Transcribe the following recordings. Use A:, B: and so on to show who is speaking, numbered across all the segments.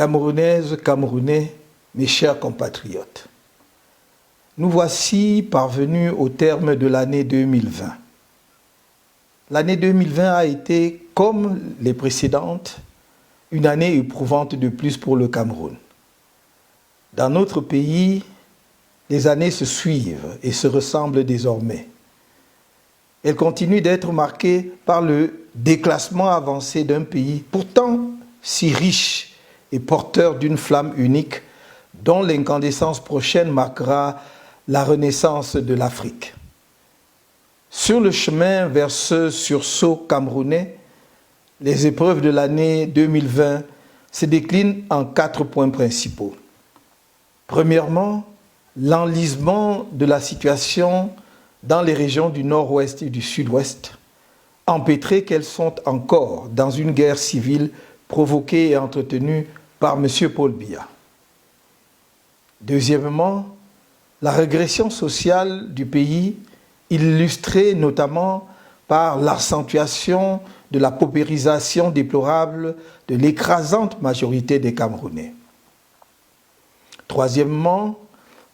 A: Camerounaises, Camerounais, mes chers compatriotes, nous voici parvenus au terme de l'année 2020. L'année 2020 a été, comme les précédentes, une année éprouvante de plus pour le Cameroun. Dans notre pays, les années se suivent et se ressemblent désormais. Elles continuent d'être marquées par le déclassement avancé d'un pays pourtant si riche et porteur d'une flamme unique dont l'incandescence prochaine marquera la renaissance de l'Afrique. Sur le chemin vers ce sursaut camerounais, les épreuves de l'année 2020 se déclinent en 4 points principaux. Premièrement, l'enlisement de la situation dans les régions du nord-ouest et du sud-ouest, empêtrées qu'elles sont encore dans une guerre civile provoquée et entretenue par M. Paul Biya. Deuxièmement, la régression sociale du pays, illustrée notamment par l'accentuation de la paupérisation déplorable de l'écrasante majorité des Camerounais. Troisièmement,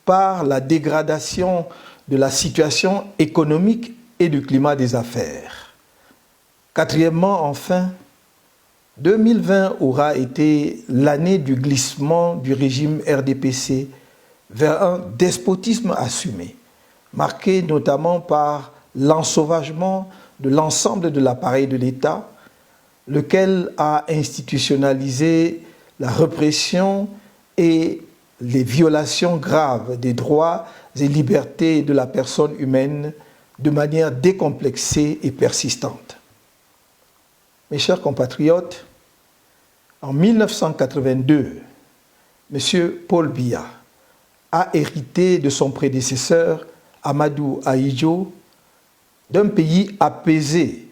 A: par la dégradation de la situation économique et du climat des affaires. Quatrièmement, enfin, 2020 aura été l'année du glissement du régime RDPC vers un despotisme assumé, marqué notamment par l'ensauvagement de l'ensemble de l'appareil de l'État, lequel a institutionnalisé la répression et les violations graves des droits et libertés de la personne humaine de manière décomplexée et persistante. Mes chers compatriotes, en 1982, M. Paul Biya a hérité de son prédécesseur Amadou Ahidjo d'un pays apaisé,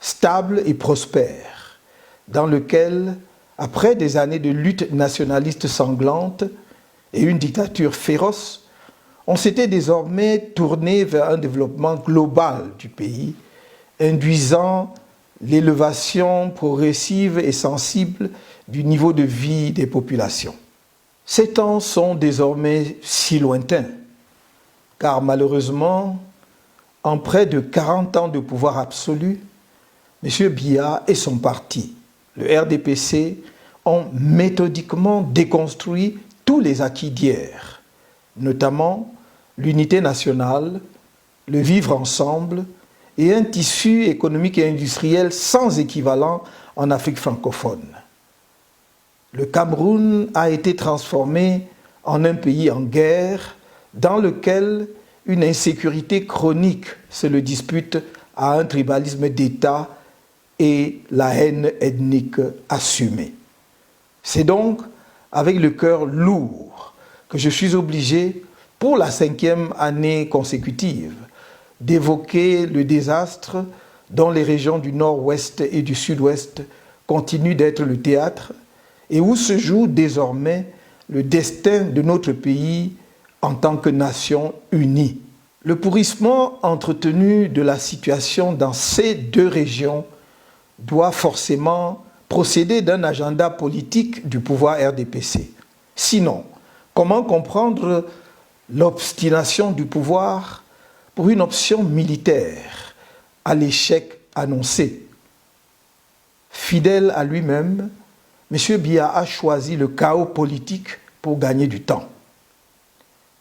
A: stable et prospère, dans lequel, après des années de lutte nationaliste sanglante et une dictature féroce, on s'était désormais tourné vers un développement global du pays, induisant l'élévation progressive et sensible du niveau de vie des populations. Ces temps sont désormais si lointains, car malheureusement, en près de 40 ans de pouvoir absolu, M. Biya et son parti, le RDPC, ont méthodiquement déconstruit tous les acquis d'hier, notamment l'unité nationale, le vivre ensemble et un tissu économique et industriel sans équivalent en Afrique francophone. Le Cameroun a été transformé en un pays en guerre dans lequel une insécurité chronique se le dispute à un tribalisme d'État et la haine ethnique assumée. C'est donc avec le cœur lourd que je suis obligé, pour la 5e année consécutive, d'évoquer le désastre dont les régions du nord-ouest et du sud-ouest continuent d'être le théâtre et où se joue désormais le destin de notre pays en tant que nation unie. Le pourrissement entretenu de la situation dans ces 2 régions doit forcément procéder d'un agenda politique du pouvoir RDPC. Sinon, comment comprendre l'obstination du pouvoir pour une option militaire à l'échec annoncé? Fidèle à lui-même, M. Biya a choisi le chaos politique pour gagner du temps.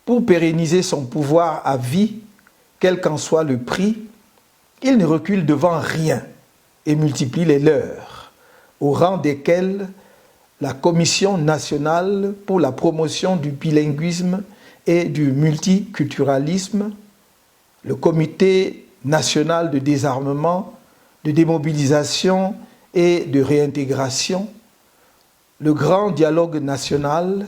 A: Pour pérenniser son pouvoir à vie, quel qu'en soit le prix, il ne recule devant rien et multiplie les leurs, au rang desquels la Commission nationale pour la promotion du bilinguisme et du multiculturalisme, le Comité national de désarmement, de démobilisation et de réintégration, le Grand Dialogue national,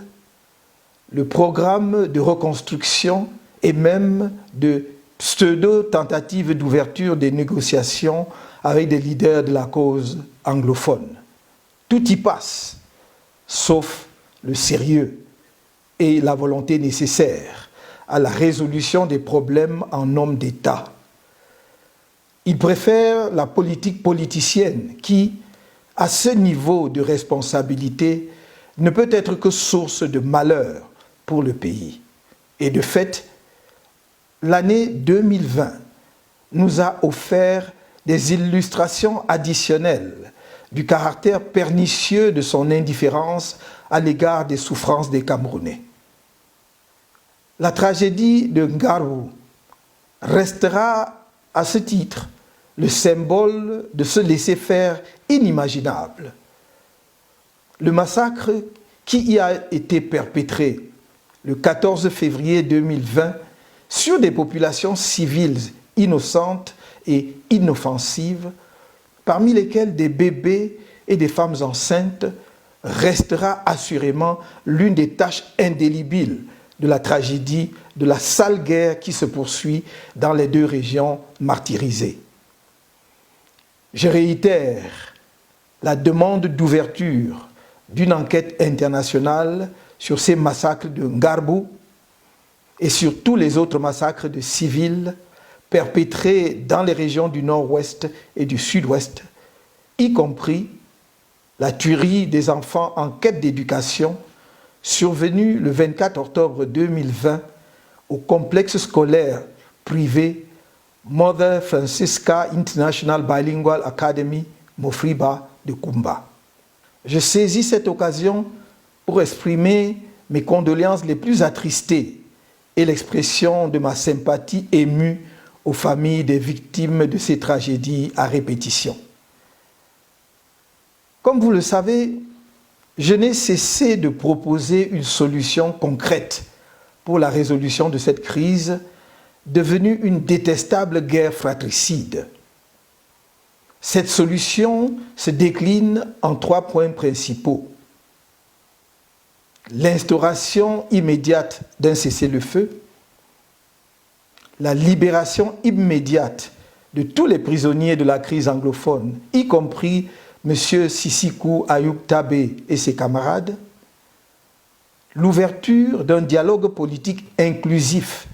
A: le programme de reconstruction et même de pseudo-tentatives d'ouverture des négociations avec des leaders de la cause anglophone. Tout y passe, sauf le sérieux et la volonté nécessaire à la résolution des problèmes en homme d'État. Il préfère la politique politicienne qui, à ce niveau de responsabilité, ne peut être que source de malheur pour le pays. Et de fait, l'année 2020 nous a offert des illustrations additionnelles du caractère pernicieux de son indifférence à l'égard des souffrances des Camerounais. La tragédie de Ngarou restera à ce titre le symbole de ce laisser-faire inimaginable. Le massacre qui y a été perpétré le 14 février 2020 sur des populations civiles innocentes et inoffensives, parmi lesquelles des bébés et des femmes enceintes, restera assurément l'une des tâches indélébiles de la tragédie de la sale guerre qui se poursuit dans les deux régions martyrisées. Je réitère la demande d'ouverture d'une enquête internationale sur ces massacres de Ngarbou et sur tous les autres massacres de civils perpétrés dans les régions du nord-ouest et du sud-ouest, y compris la tuerie des enfants en quête d'éducation survenue le 24 octobre 2020 au complexe scolaire privé Mother Francisca International Bilingual Academy, Mofriba de Kumba. Je saisis cette occasion pour exprimer mes condoléances les plus attristées et l'expression de ma sympathie émue aux familles des victimes de ces tragédies à répétition. Comme vous le savez, je n'ai cessé de proposer une solution concrète pour la résolution de cette crise devenue une détestable guerre fratricide. Cette solution se décline en 3 points principaux. L'instauration immédiate d'un cessez-le-feu, la libération immédiate de tous les prisonniers de la crise anglophone, y compris M. Sisikou Ayoub Tabé et ses camarades, l'ouverture d'un dialogue politique inclusif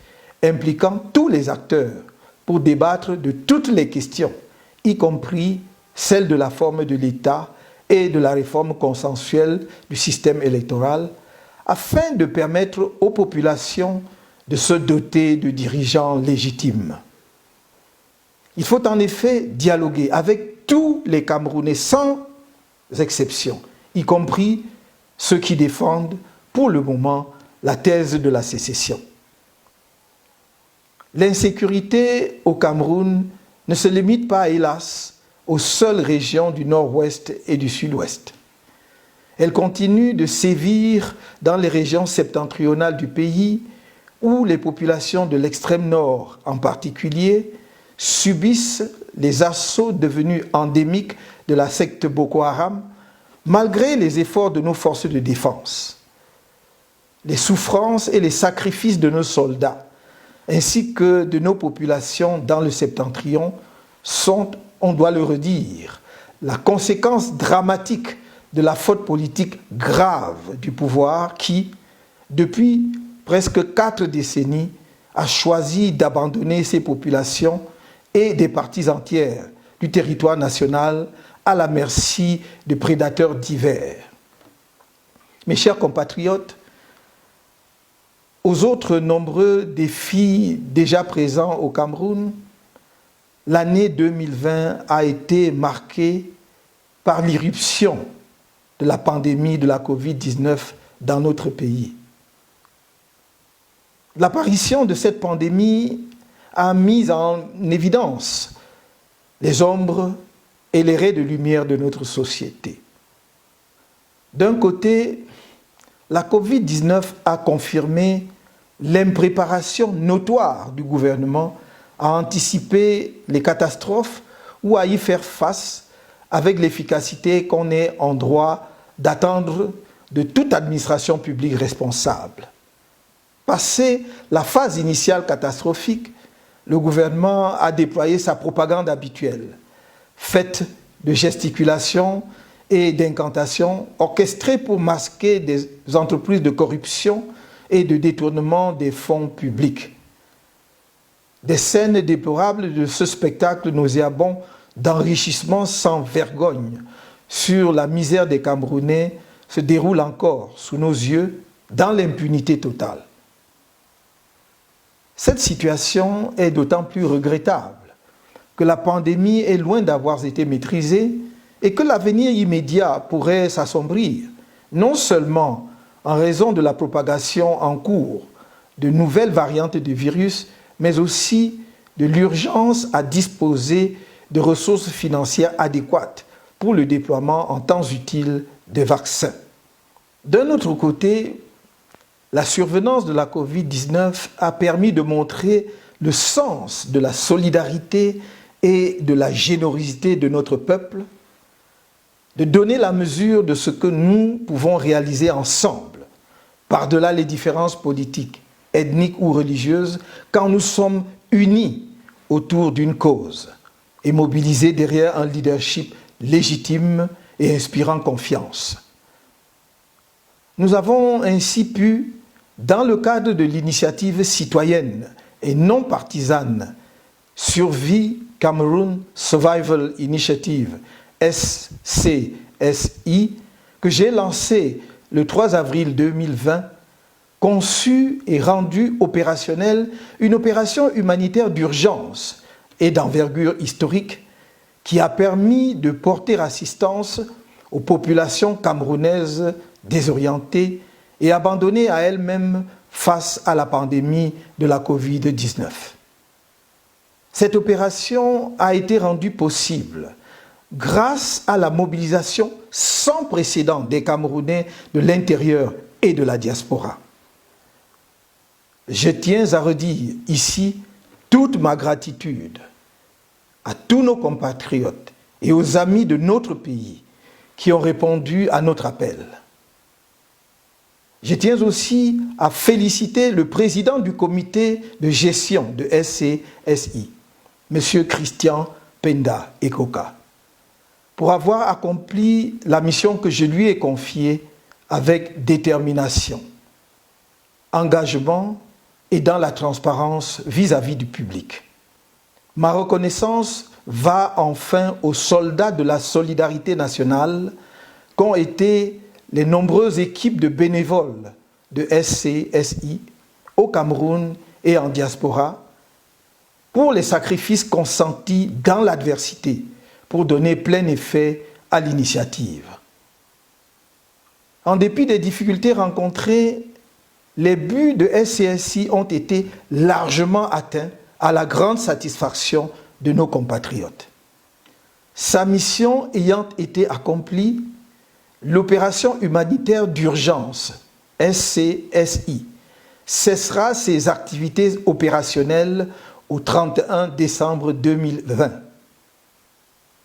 A: impliquant tous les acteurs pour débattre de toutes les questions, y compris celle de la forme de l'État et de la réforme consensuelle du système électoral, afin de permettre aux populations de se doter de dirigeants légitimes. Il faut en effet dialoguer avec tous les Camerounais sans exception, y compris ceux qui défendent pour le moment la thèse de la sécession. L'insécurité au Cameroun ne se limite pas, hélas, aux seules régions du nord-ouest et du sud-ouest. Elle continue de sévir dans les régions septentrionales du pays où les populations de l'extrême nord en particulier subissent les assauts devenus endémiques de la secte Boko Haram malgré les efforts de nos forces de défense. Les souffrances et les sacrifices de nos soldats ainsi que de nos populations dans le septentrion sont, on doit le redire, la conséquence dramatique de la faute politique grave du pouvoir qui, depuis presque 4 décennies, a choisi d'abandonner ces populations et des parties entières du territoire national à la merci de prédateurs divers. Mes chers compatriotes, aux autres nombreux défis déjà présents au Cameroun, l'année 2020 a été marquée par l'irruption de la pandémie de la Covid-19 dans notre pays. L'apparition de cette pandémie a mis en évidence les ombres et les raies de lumière de notre société. D'un côté, la Covid-19 a confirmé l'impréparation notoire du gouvernement à anticiper les catastrophes ou à y faire face avec l'efficacité qu'on est en droit d'attendre de toute administration publique responsable. Passé la phase initiale catastrophique, le gouvernement a déployé sa propagande habituelle, faite de gesticulations et d'incantations orchestrées pour masquer des entreprises de corruption et de détournement des fonds publics. Des scènes déplorables de ce spectacle nauséabond d'enrichissement sans vergogne sur la misère des Camerounais se déroule encore sous nos yeux dans l'impunité totale. Cette situation est d'autant plus regrettable que la pandémie est loin d'avoir été maîtrisée et que l'avenir immédiat pourrait s'assombrir, non seulement en raison de la propagation en cours de nouvelles variantes du virus, mais aussi de l'urgence à disposer de ressources financières adéquates pour le déploiement en temps utile des vaccins. D'un autre côté, la survenance de la COVID-19 a permis de montrer le sens de la solidarité et de la générosité de notre peuple, de donner la mesure de ce que nous pouvons réaliser ensemble, par-delà les différences politiques, ethniques ou religieuses, quand nous sommes unis autour d'une cause et mobilisés derrière un leadership légitime et inspirant confiance. Nous avons ainsi pu, dans le cadre de l'initiative citoyenne et non partisane Survie Cameroon Survival Initiative, SCSI, que j'ai lancée le 3 avril 2020, conçu et rendu opérationnelle une opération humanitaire d'urgence et d'envergure historique qui a permis de porter assistance aux populations camerounaises désorientées et abandonnées à elles-mêmes face à la pandémie de la COVID-19. Cette opération a été rendue possible grâce à la mobilisation sans précédent des Camerounais de l'intérieur et de la diaspora. Je tiens à redire ici toute ma gratitude à tous nos compatriotes et aux amis de notre pays qui ont répondu à notre appel. Je tiens aussi à féliciter le président du comité de gestion de SCSI, M. Christian Penda Ekoka, pour avoir accompli la mission que je lui ai confiée avec détermination, engagement et dans la transparence vis-à-vis du public. Ma reconnaissance va enfin aux soldats de la solidarité nationale qu'ont été les nombreuses équipes de bénévoles de SCSI au Cameroun et en diaspora pour les sacrifices consentis dans l'adversité pour donner plein effet à l'initiative. En dépit des difficultés rencontrées, les buts de SCSI ont été largement atteints à la grande satisfaction de nos compatriotes. Sa mission ayant été accomplie, l'opération humanitaire d'urgence, SCSI, cessera ses activités opérationnelles au 31 décembre 2020.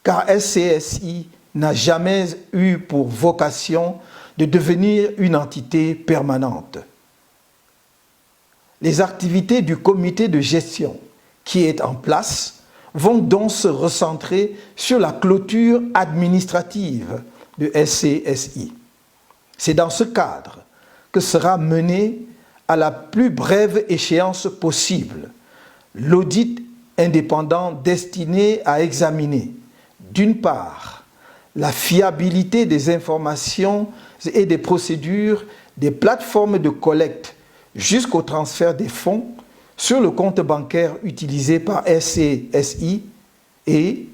A: Car SCSI n'a jamais eu pour vocation de devenir une entité permanente. Les activités du comité de gestion qui est en place vont donc se recentrer sur la clôture administrative de SCSI. C'est dans ce cadre que sera mené à la plus brève échéance possible l'audit indépendant destiné à examiner, d'une part, la fiabilité des informations et des procédures des plateformes de collecte jusqu'au transfert des fonds sur le compte bancaire utilisé par SCSI et,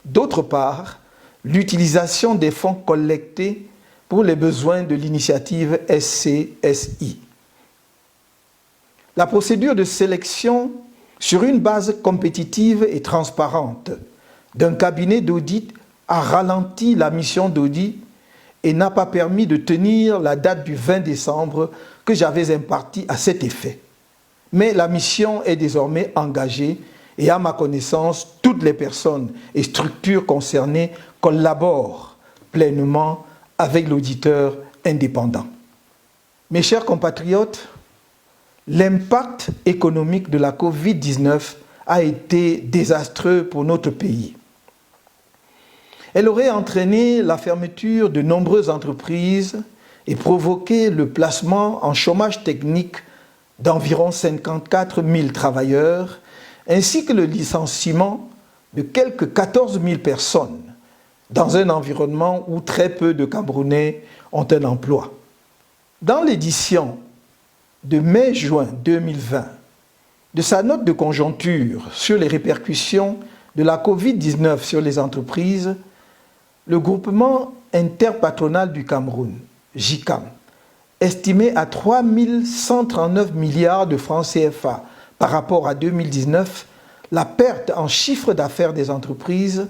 A: d'autre part, l'utilisation des fonds collectés pour les besoins de l'initiative SCSI. La procédure de sélection sur une base compétitive et transparente d'un cabinet d'audit a ralenti la mission d'audit et n'a pas permis de tenir la date du 20 décembre que j'avais impartie à cet effet. Mais la mission est désormais engagée et à ma connaissance, toutes les personnes et structures concernées collaborent pleinement avec l'auditeur indépendant. Mes chers compatriotes, l'impact économique de la COVID-19 a été désastreux pour notre pays. Elle aurait entraîné la fermeture de nombreuses entreprises et provoqué le placement en chômage technique d'environ 54 000 travailleurs, ainsi que le licenciement de quelques 14 000 personnes dans un environnement où très peu de Camerounais ont un emploi. Dans l'édition de mai-juin 2020 de sa note de conjoncture sur les répercussions de la Covid-19 sur les entreprises, le groupement interpatronal du Cameroun, GICAM, estimait à 3 139 milliards de francs CFA par rapport à 2019 la perte en chiffre d'affaires des entreprises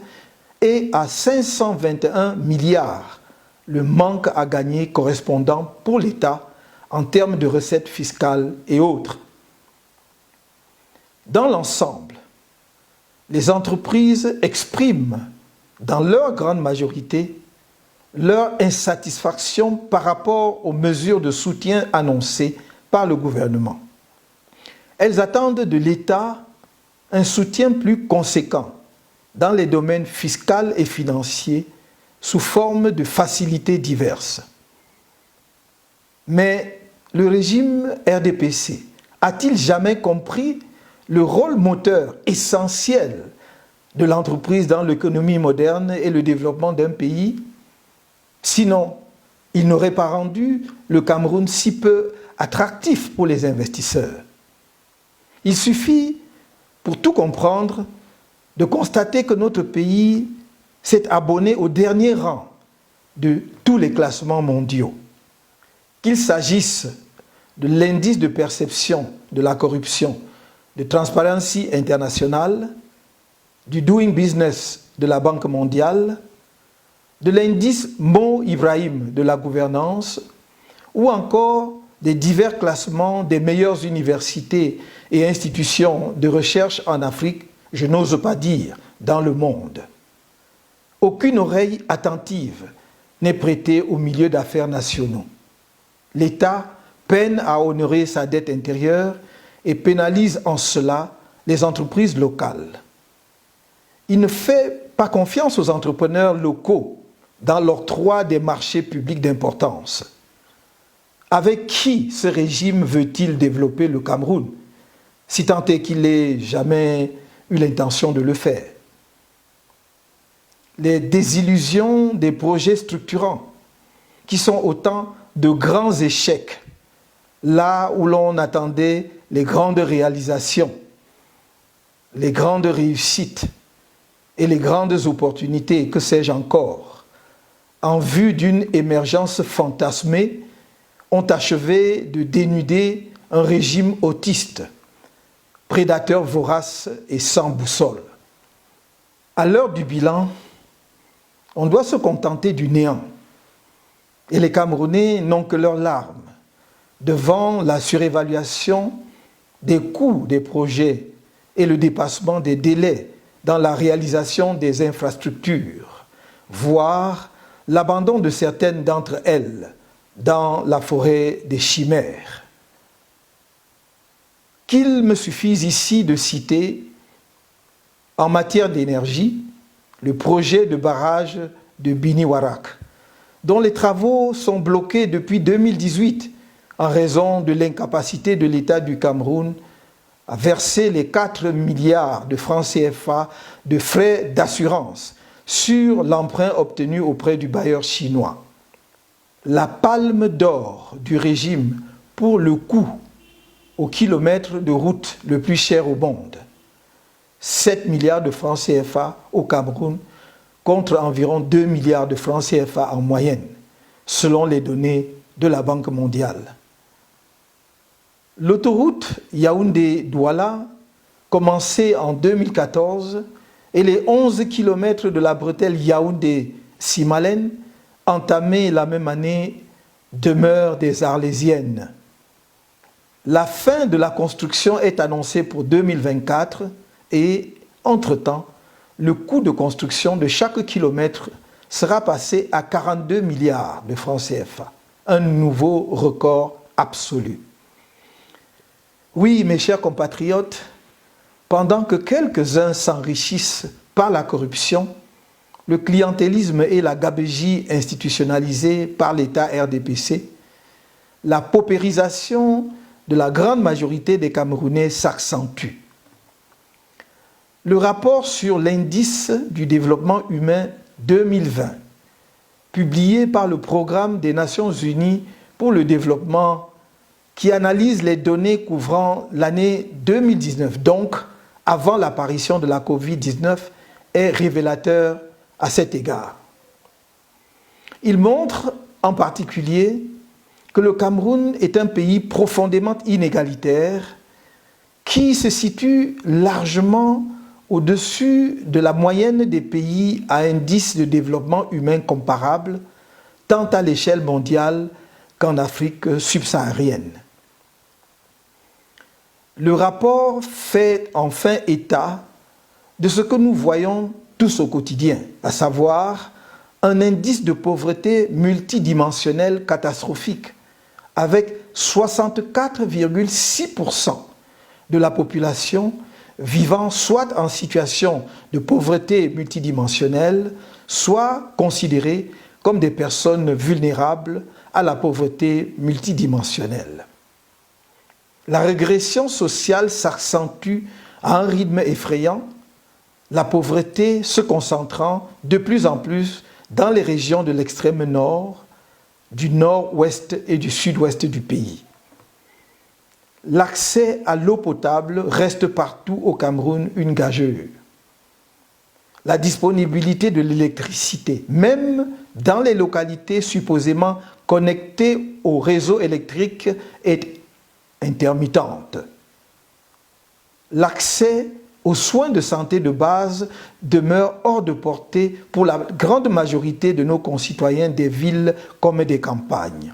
A: et à 521 milliards le manque à gagner correspondant pour l'État en termes de recettes fiscales et autres. Dans l'ensemble, les entreprises expriment, dans leur grande majorité, leur insatisfaction par rapport aux mesures de soutien annoncées par le gouvernement. Elles attendent de l'État un soutien plus conséquent dans les domaines fiscal et financiers sous forme de facilités diverses. Mais le régime RDPC a-t-il jamais compris le rôle moteur essentiel de l'entreprise dans l'économie moderne et le développement d'un pays? Sinon, il n'aurait pas rendu le Cameroun si peu attractif pour les investisseurs. Il suffit, pour tout comprendre, de constater que notre pays s'est abonné au dernier rang de tous les classements mondiaux. Qu'il s'agisse de l'indice de perception de la corruption de Transparency International, du Doing Business de la Banque mondiale, de l'indice Mo Ibrahim de la gouvernance, ou encore des divers classements des meilleures universités et institutions de recherche en Afrique, je n'ose pas dire dans le monde. Aucune oreille attentive n'est prêtée aux milieux d'affaires nationaux. L'État peine à honorer sa dette intérieure et pénalise en cela les entreprises locales. Il ne fait pas confiance aux entrepreneurs locaux dans l'octroi des marchés publics d'importance. Avec qui ce régime veut-il développer le Cameroun, si tant est qu'il n'ait jamais eu l'intention de le faire? Les désillusions des projets structurants, qui sont autant de grands échecs, là où l'on attendait les grandes réalisations, les grandes réussites et les grandes opportunités, que sais-je encore, en vue d'une émergence fantasmée, ont achevé de dénuder un régime autiste, prédateur vorace et sans boussole. À l'heure du bilan, on doit se contenter du néant. Et les Camerounais n'ont que leurs larmes devant la surévaluation des coûts des projets et le dépassement des délais dans la réalisation des infrastructures, voire l'abandon de certaines d'entre elles dans la forêt des chimères. Qu'il me suffise ici de citer, en matière d'énergie, le projet de barrage de Bini-Warak, dont les travaux sont bloqués depuis 2018 en raison de l'incapacité de l'État du Cameroun à verser les 4 milliards de francs CFA de frais d'assurance sur l'emprunt obtenu auprès du bailleur chinois. La palme d'or du régime pour le coût au kilomètre de route le plus cher au monde. 7 milliards de francs CFA au Cameroun contre environ 2 milliards de francs CFA en moyenne, selon les données de la Banque mondiale. L'autoroute Yaoundé-Douala, commencée en 2014, et les 11 km de la bretelle Yaoundé-Simalène, entamée la même année, demeurent des arlésiennes. La fin de la construction est annoncée pour 2024 et, entre-temps, le coût de construction de chaque kilomètre sera passé à 42 milliards de francs CFA, un nouveau record absolu. Oui, mes chers compatriotes, pendant que quelques-uns s'enrichissent par la corruption, le clientélisme et la gabegie institutionnalisée par l'État RDPC, la paupérisation de la grande majorité des Camerounais s'accentue. Le rapport sur l'indice du développement humain 2020 publié par le Programme des Nations Unies pour le développement qui analyse les données couvrant l'année 2019, donc avant l'apparition de la Covid-19, est révélateur à cet égard. Il montre en particulier que le Cameroun est un pays profondément inégalitaire qui se situe largement au-dessus de la moyenne des pays à indice de développement humain comparable, tant à l'échelle mondiale qu'en Afrique subsaharienne. Le rapport fait enfin état de ce que nous voyons tous au quotidien, à savoir un indice de pauvreté multidimensionnel catastrophique, avec 64,6% de la population vivant soit en situation de pauvreté multidimensionnelle, soit considérées comme des personnes vulnérables à la pauvreté multidimensionnelle. La régression sociale s'accentue à un rythme effrayant, la pauvreté se concentrant de plus en plus dans les régions de l'extrême nord, du nord-ouest et du sud-ouest du pays. L'accès à l'eau potable reste partout au Cameroun une gageure. La disponibilité de l'électricité, même dans les localités supposément connectées au réseau électrique, est intermittente. L'accès aux soins de santé de base demeure hors de portée pour la grande majorité de nos concitoyens des villes comme des campagnes.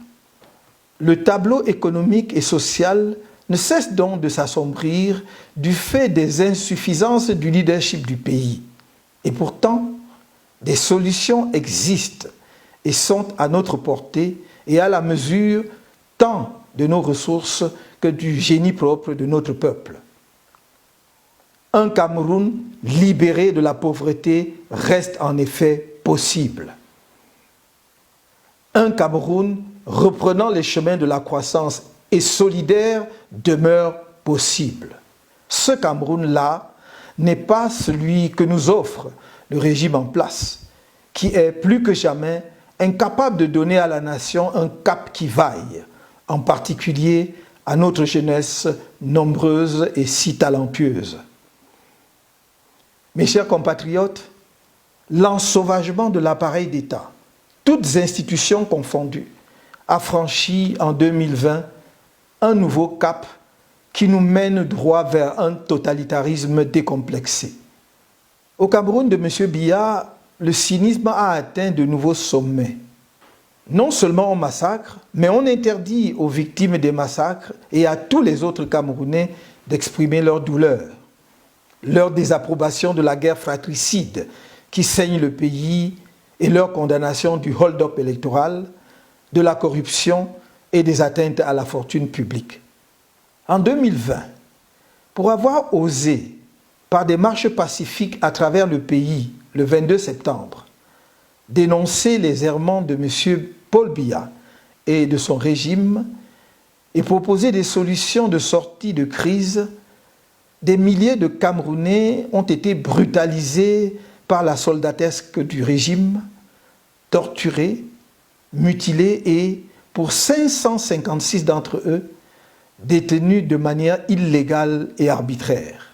A: Le tableau économique et social ne cesse donc de s'assombrir du fait des insuffisances du leadership du pays. Et pourtant, des solutions existent et sont à notre portée et à la mesure tant de nos ressources que du génie propre de notre peuple. Un Cameroun libéré de la pauvreté reste en effet possible. Un Cameroun reprenant les chemins de la croissance et solidaire demeure possible. Ce Cameroun-là n'est pas celui que nous offre le régime en place, qui est plus que jamais incapable de donner à la nation un cap qui vaille, en particulier à notre jeunesse nombreuse et si talentueuse. Mes chers compatriotes, l'ensauvagement de l'appareil d'État, toutes institutions confondues, a franchi en 2020 un nouveau cap qui nous mène droit vers un totalitarisme décomplexé. Au Cameroun de M. Biya, le cynisme a atteint de nouveaux sommets. Non seulement on massacre, mais on interdit aux victimes des massacres et à tous les autres Camerounais d'exprimer leur douleur, leur désapprobation de la guerre fratricide qui saigne le pays et leur condamnation du hold-up électoral, de la corruption et des atteintes à la fortune publique. En 2020, pour avoir osé, par des marches pacifiques à travers le pays, le 22 septembre, dénoncer les errements de M. Paul Biya et de son régime et proposer des solutions de sortie de crise, des milliers de Camerounais ont été brutalisés par la soldatesque du régime, torturés, mutilés et, pour 556 d'entre eux, détenus de manière illégale et arbitraire.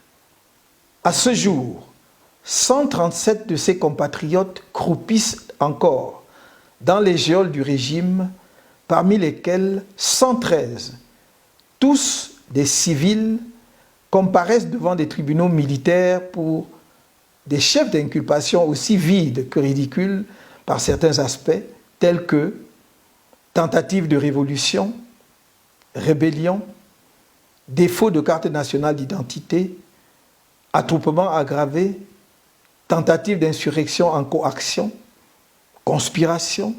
A: À ce jour, 137 de ses compatriotes croupissent encore dans les geôles du régime, parmi lesquels 113, tous des civils, comparaissent devant des tribunaux militaires pour des chefs d'inculpation aussi vides que ridicules par certains aspects, tels que tentative de révolution, rébellion, défaut de carte nationale d'identité, attroupement aggravé, tentative d'insurrection en coaction, conspiration,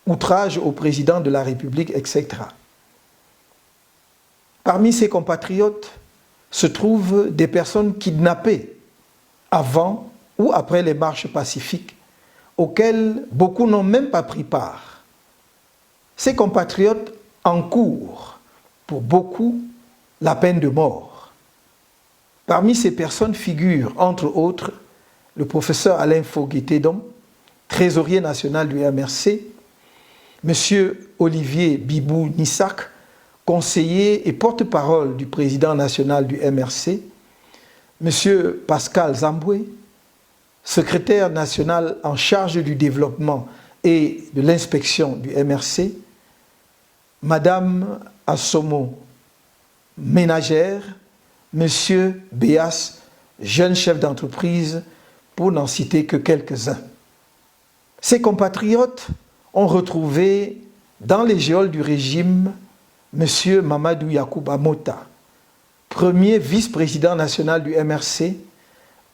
A: outrage au président de la République, etc. Parmi ses compatriotes se trouvent des personnes kidnappées avant ou après les marches pacifiques, auxquelles beaucoup n'ont même pas pris part. Ces compatriotes encourent, pour beaucoup, la peine de mort. Parmi ces personnes figurent, entre autres, le professeur Alain Foguetédon, trésorier national du MRC, M. Olivier Bibou Nissak, conseiller et porte-parole du président national du MRC, M. Pascal Zamboué, secrétaire national en charge du développement et de l'inspection du MRC, Madame Assomo, ménagère, M. Béas, jeune chef d'entreprise, pour n'en citer que quelques-uns. Ses compatriotes ont retrouvé dans les geôles du régime M. Mamadou Yacouba Mota, premier vice-président national du MRC,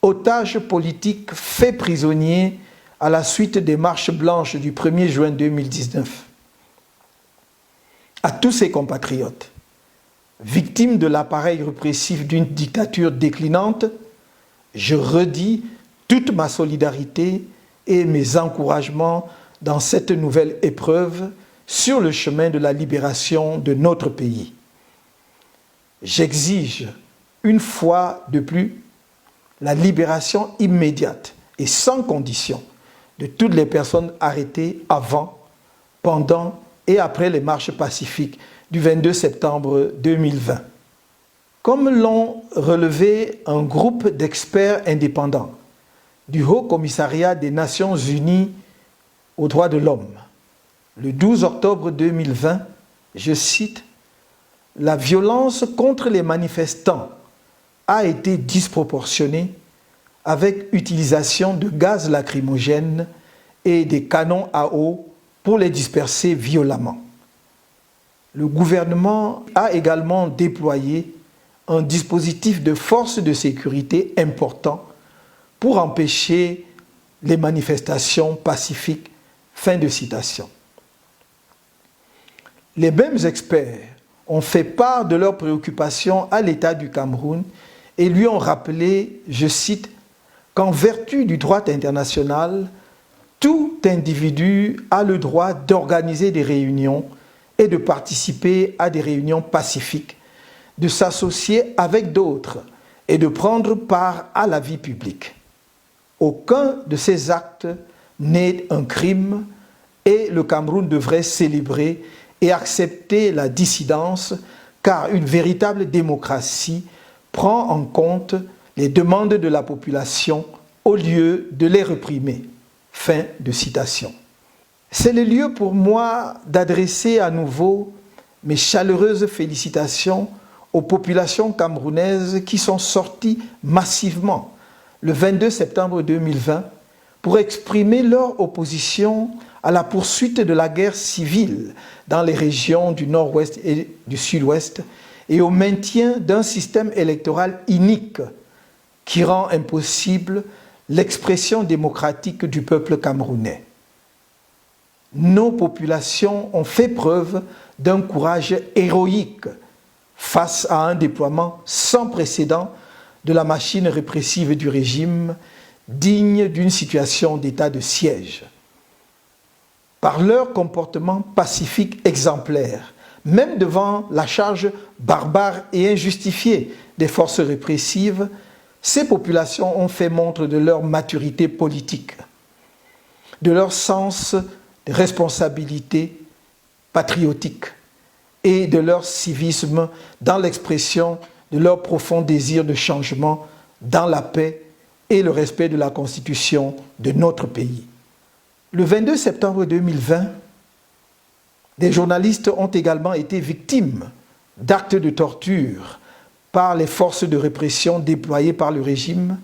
A: otage politique fait prisonnier à la suite des marches blanches du 1er juin 2019. À tous ses compatriotes, victimes de l'appareil répressif d'une dictature déclinante, je redis toute ma solidarité et mes encouragements dans cette nouvelle épreuve sur le chemin de la libération de notre pays. J'exige une fois de plus la libération immédiate et sans condition de toutes les personnes arrêtées avant, pendant et après les marches pacifiques du 22 septembre 2020. Comme l'ont relevé un groupe d'experts indépendants du Haut Commissariat des Nations Unies aux droits de l'homme, le 12 octobre 2020, je cite, « La violence contre les manifestants a été disproportionnée avec utilisation de gaz lacrymogènes et des canons à eau pour les disperser violemment. Le gouvernement a également déployé un dispositif de force de sécurité important pour empêcher les manifestations pacifiques. » Fin de citation. Les mêmes experts ont fait part de leurs préoccupations à l'État du Cameroun et lui ont rappelé, je cite, qu'en vertu du droit international, tout individu a le droit d'organiser des réunions et de participer à des réunions pacifiques, de s'associer avec d'autres et de prendre part à la vie publique. Aucun de ces actes n'est un crime et le Cameroun devrait célébrer et accepter la dissidence car une véritable démocratie prend en compte les demandes de la population au lieu de les réprimer. Fin de citation. C'est le lieu pour moi d'adresser à nouveau mes chaleureuses félicitations aux populations camerounaises qui sont sorties massivement le 22 septembre 2020 pour exprimer leur opposition à la poursuite de la guerre civile dans les régions du nord-ouest et du sud-ouest et au maintien d'un système électoral inique qui rend impossible l'expression démocratique du peuple camerounais. Nos populations ont fait preuve d'un courage héroïque face à un déploiement sans précédent de la machine répressive du régime, digne d'une situation d'état de siège. Par leur comportement pacifique exemplaire, même devant la charge barbare et injustifiée des forces répressives, ces populations ont fait montre de leur maturité politique, de leur sens de responsabilité patriotique et de leur civisme dans l'expression de leur profond désir de changement dans la paix et le respect de la Constitution de notre pays. Le 22 septembre 2020, des journalistes ont également été victimes d'actes de torture par les forces de répression déployées par le régime,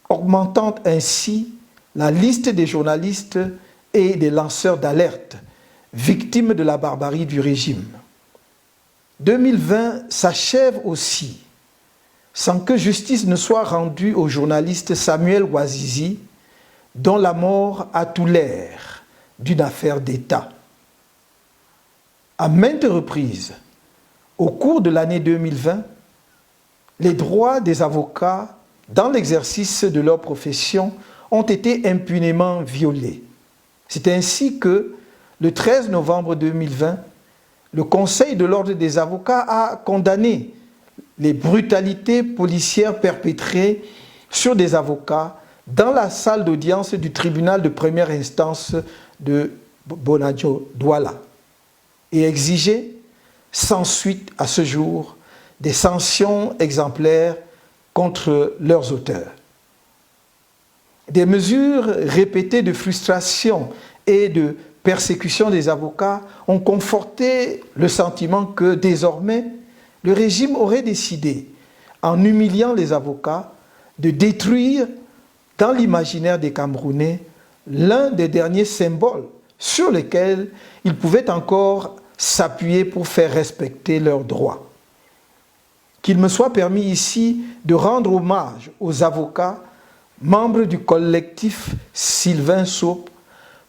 A: augmentant ainsi la liste des journalistes et des lanceurs d'alerte victimes de la barbarie du régime. 2020 s'achève aussi sans que justice ne soit rendue au journaliste Samuel Ouazizi, dont la mort a tout l'air d'une affaire d'État. À maintes reprises, au cours de l'année 2020, les droits des avocats dans l'exercice de leur profession ont été impunément violés. C'est ainsi que, le 13 novembre 2020, le Conseil de l'Ordre des avocats a condamné les brutalités policières perpétrées sur des avocats dans la salle d'audience du tribunal de première instance de Bonadio Douala et exiger, sans suite à ce jour, des sanctions exemplaires contre leurs auteurs. Des mesures répétées de frustration et de persécution des avocats ont conforté le sentiment que désormais, le régime aurait décidé, en humiliant les avocats, de détruire dans l'imaginaire des Camerounais l'un des derniers symboles sur lesquels ils pouvaient encore s'appuyer pour faire respecter leurs droits. Qu'il me soit permis ici de rendre hommage aux avocats, membres du collectif Sylvain Saupe,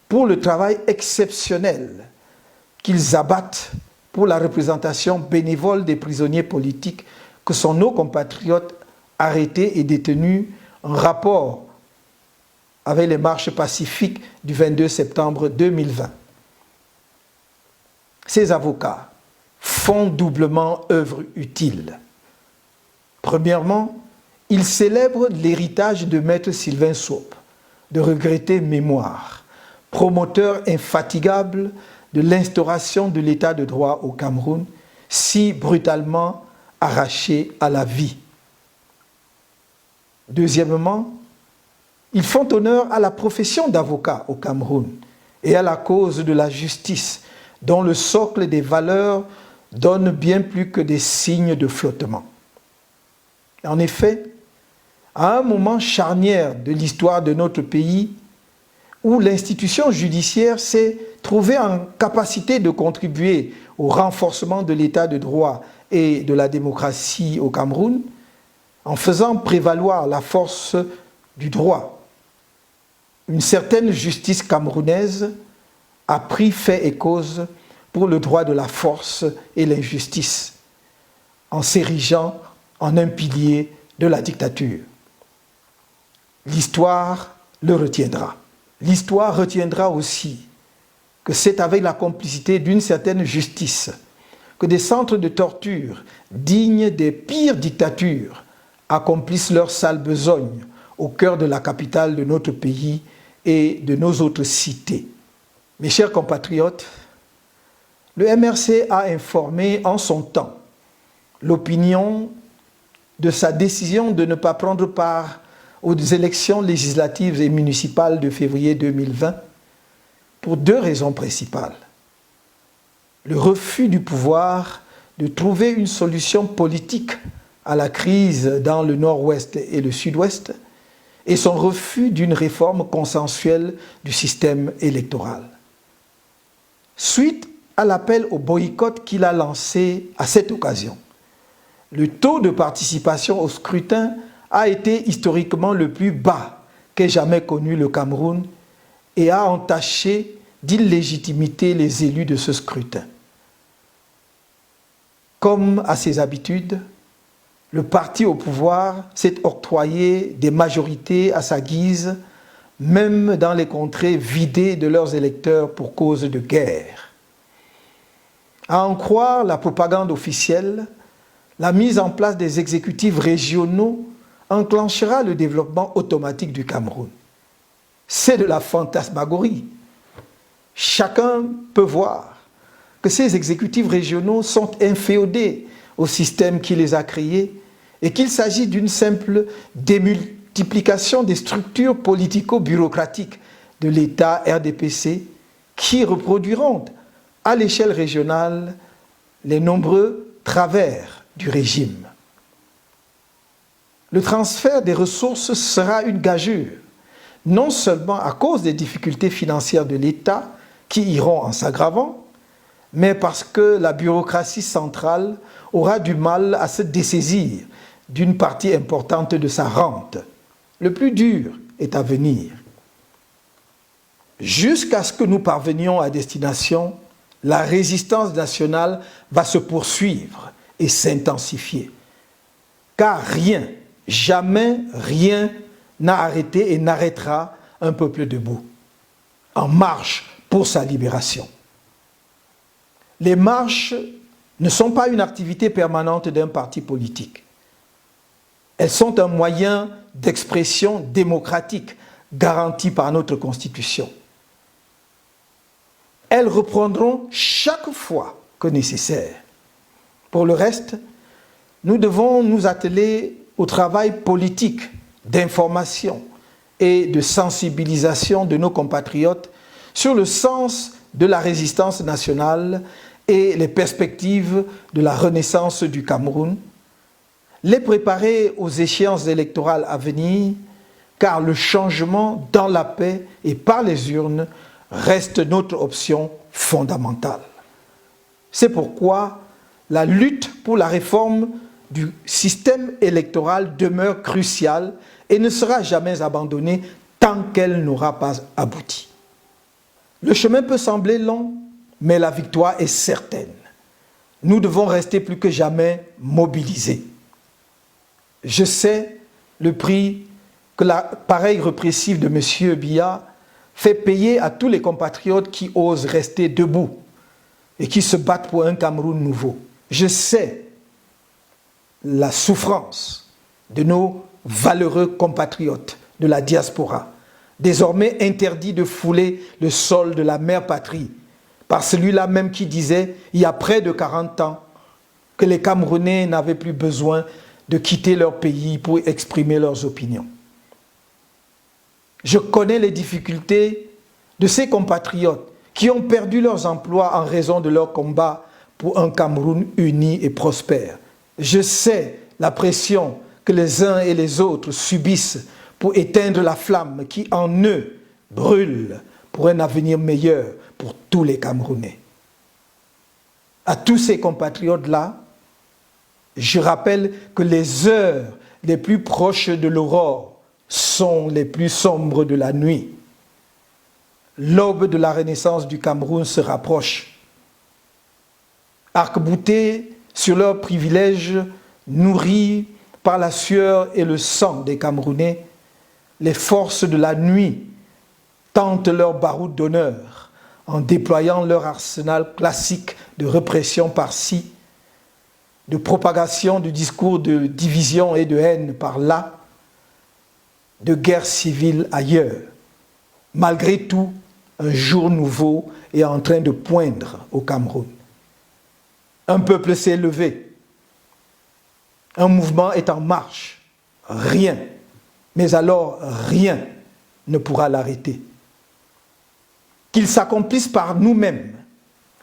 A: pour le travail exceptionnel qu'ils abattent pour la représentation bénévole des prisonniers politiques que sont nos compatriotes arrêtés et détenus en rapport avec les marches pacifiques du 22 septembre 2020. Ces avocats font doublement œuvre utile. Premièrement, ils célèbrent l'héritage de Maître Sylvain Saupe, de regrettée mémoire, promoteur infatigable de l'instauration de l'état de droit au Cameroun, si brutalement arraché à la vie. Deuxièmement, ils font honneur à la profession d'avocat au Cameroun et à la cause de la justice, dont le socle des valeurs donne bien plus que des signes de flottement. En effet, à un moment charnière de l'histoire de notre pays, où l'institution judiciaire s'est trouvée en capacité de contribuer au renforcement de l'état de droit et de la démocratie au Cameroun, en faisant prévaloir la force du droit, une certaine justice camerounaise a pris fait et cause pour le droit de la force et l'injustice, en s'érigeant en un pilier de la dictature. L'histoire le retiendra. L'histoire retiendra aussi que c'est avec la complicité d'une certaine justice que des centres de torture dignes des pires dictatures accomplissent leur sale besogne au cœur de la capitale de notre pays et de nos autres cités. Mes chers compatriotes, le MRC a informé en son temps l'opinion de sa décision de ne pas prendre part aux élections législatives et municipales de février 2020 pour deux raisons principales. Le refus du pouvoir de trouver une solution politique à la crise dans le nord-ouest et le sud-ouest et son refus d'une réforme consensuelle du système électoral. Suite à l'appel au boycott qu'il a lancé à cette occasion, le taux de participation au scrutin a été historiquement le plus bas qu'ait jamais connu le Cameroun et a entaché d'illégitimité les élus de ce scrutin. Comme à ses habitudes, le parti au pouvoir s'est octroyé des majorités à sa guise, même dans les contrées vidées de leurs électeurs pour cause de guerre. À en croire la propagande officielle, la mise en place des exécutifs régionaux enclenchera le développement automatique du Cameroun. C'est de la fantasmagorie. Chacun peut voir que ces exécutifs régionaux sont inféodés au système qui les a créés et qu'il s'agit d'une simple démultiplication des structures politico-bureaucratiques de l'État RDPC qui reproduiront à l'échelle régionale les nombreux travers du régime. Le transfert des ressources sera une gageure, non seulement à cause des difficultés financières de l'État qui iront en s'aggravant, mais parce que la bureaucratie centrale aura du mal à se dessaisir d'une partie importante de sa rente. Le plus dur est à venir. Jusqu'à ce que nous parvenions à destination, la résistance nationale va se poursuivre et s'intensifier. Car rien, jamais rien n'a arrêté et n'arrêtera un peuple debout, en marche pour sa libération. Les marches ne sont pas une activité permanente d'un parti politique. Elles sont un moyen d'expression démocratique garanti par notre Constitution. Elles reprendront chaque fois que nécessaire. Pour le reste, nous devons nous atteler au travail politique d'information et de sensibilisation de nos compatriotes sur le sens de la résistance nationale et les perspectives de la renaissance du Cameroun, les préparer aux échéances électorales à venir, car le changement dans la paix et par les urnes reste notre option fondamentale. C'est pourquoi la lutte pour la réforme du système électoral demeure cruciale et ne sera jamais abandonnée tant qu'elle n'aura pas abouti. Le chemin peut sembler long, mais la victoire est certaine. Nous devons rester plus que jamais mobilisés. Je sais le prix que l'appareil répressif de M. Biya fait payer à tous les compatriotes qui osent rester debout et qui se battent pour un Cameroun nouveau. Je sais la souffrance de nos valeureux compatriotes de la diaspora, désormais interdits de fouler le sol de la mère patrie, par celui-là même qui disait, il y a près de 40 ans, que les Camerounais n'avaient plus besoin de quitter leur pays pour exprimer leurs opinions. Je connais les difficultés de ces compatriotes qui ont perdu leurs emplois en raison de leur combat pour un Cameroun uni et prospère. Je sais la pression que les uns et les autres subissent pour éteindre la flamme qui en eux brûle pour un avenir meilleur pour tous les Camerounais. À tous ces compatriotes-là, je rappelle que les heures les plus proches de l'aurore sont les plus sombres de la nuit. L'aube de la renaissance du Cameroun se rapproche. Arc-boutés sur leurs privilèges, nourris par la sueur et le sang des Camerounais, les forces de la nuit tentent leur baroud d'honneur en déployant leur arsenal classique de répression par-ci, de propagation du discours de division et de haine par-là, de guerre civile ailleurs. Malgré tout, un jour nouveau est en train de poindre au Cameroun. Un peuple s'est levé. Un mouvement est en marche. Rien, mais alors rien ne pourra l'arrêter. Qu'il s'accomplisse par nous-mêmes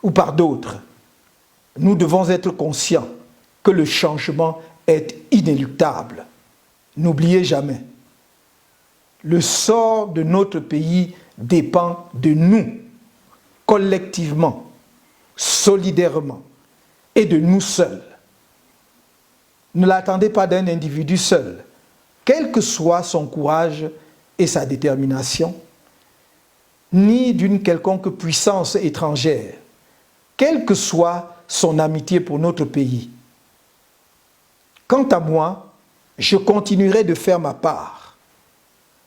A: ou par d'autres, nous devons être conscients que le changement est inéluctable. N'oubliez jamais, le sort de notre pays dépend de nous, collectivement, solidairement, et de nous seuls. Ne l'attendez pas d'un individu seul, quel que soit son courage et sa détermination, ni d'une quelconque puissance étrangère, quelle que soit son amitié pour notre pays. Quant à moi, je continuerai de faire ma part,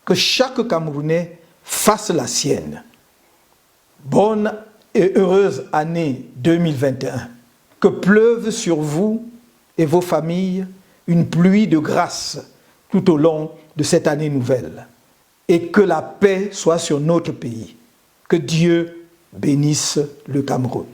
A: que chaque Camerounais fasse la sienne. Bonne et heureuse année 2021. Que pleuve sur vous et vos familles une pluie de grâce tout au long de cette année nouvelle. Et que la paix soit sur notre pays. Que Dieu bénisse le Cameroun.